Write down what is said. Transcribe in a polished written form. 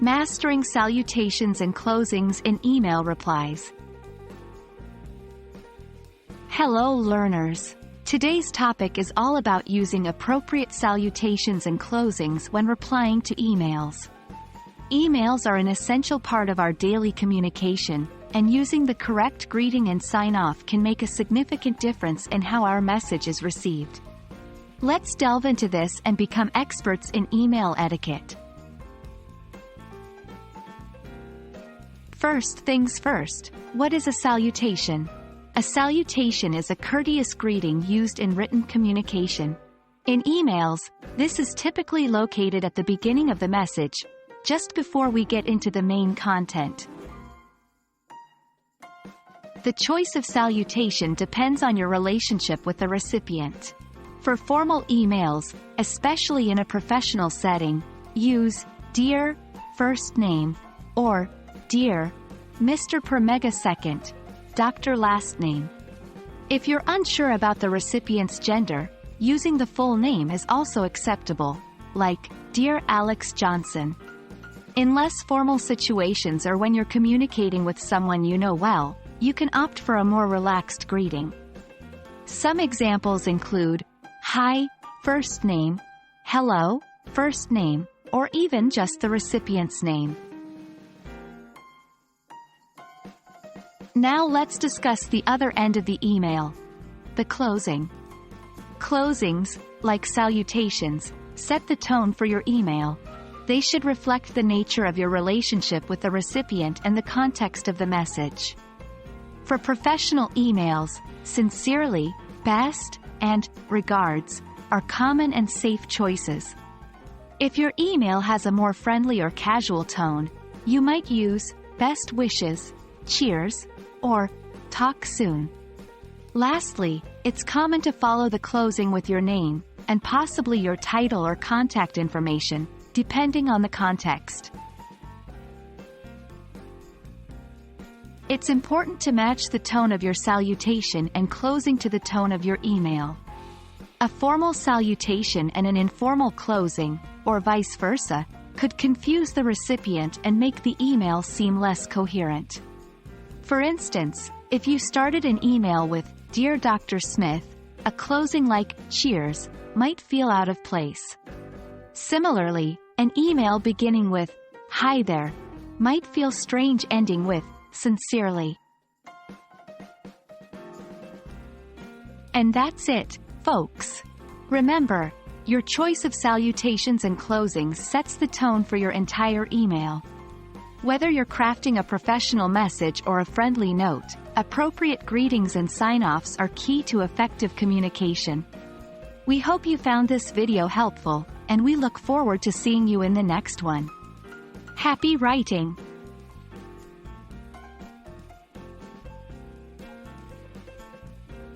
Mastering salutations and closings in email replies. Hello learners! Today's topic is all about using appropriate salutations and closings when replying to emails. Emails are an essential part of our daily communication, and using the correct greeting and sign-off can make a significant difference in how our message is received. Let's delve into this and become experts in email etiquette. First things first, what is a salutation? A salutation is a courteous greeting used in written communication. In emails, this is typically located at the beginning of the message, just before we get into the main content. The choice of salutation depends on your relationship with the recipient. For formal emails, especially in a professional setting, use "Dear first name" or "Dear Mr. per megasecond, Dr. last name." If you're unsure about the recipient's gender, using the full name is also acceptable, like "Dear Alex Johnson." In less formal situations or when you're communicating with someone you know well, you can opt for a more relaxed greeting. Some examples include "Hi, first name," "Hello, first name," or even just the recipient's name. Now let's discuss the other end of the email, the closing. Closings, like salutations, set the tone for your email. They should reflect the nature of your relationship with the recipient and the context of the message. For professional emails, "Sincerely," "Best," and "Regards" are common and safe choices. If your email has a more friendly or casual tone, you might use "Best wishes," "Cheers," or "Talk soon." Lastly, it's common to follow the closing with your name, and possibly your title or contact information, depending on the context. It's important to match the tone of your salutation and closing to the tone of your email. A formal salutation and an informal closing, or vice versa, could confuse the recipient and make the email seem less coherent. For instance, if you started an email with "Dear Dr. Smith," a closing like "Cheers" might feel out of place. Similarly, an email beginning with "Hi there" might feel strange ending with "Sincerely." And that's it, folks. Remember, your choice of salutations and closings sets the tone for your entire email. Whether you're crafting a professional message or a friendly note, appropriate greetings and sign-offs are key to effective communication. We hope you found this video helpful, and we look forward to seeing you in the next one. Happy writing!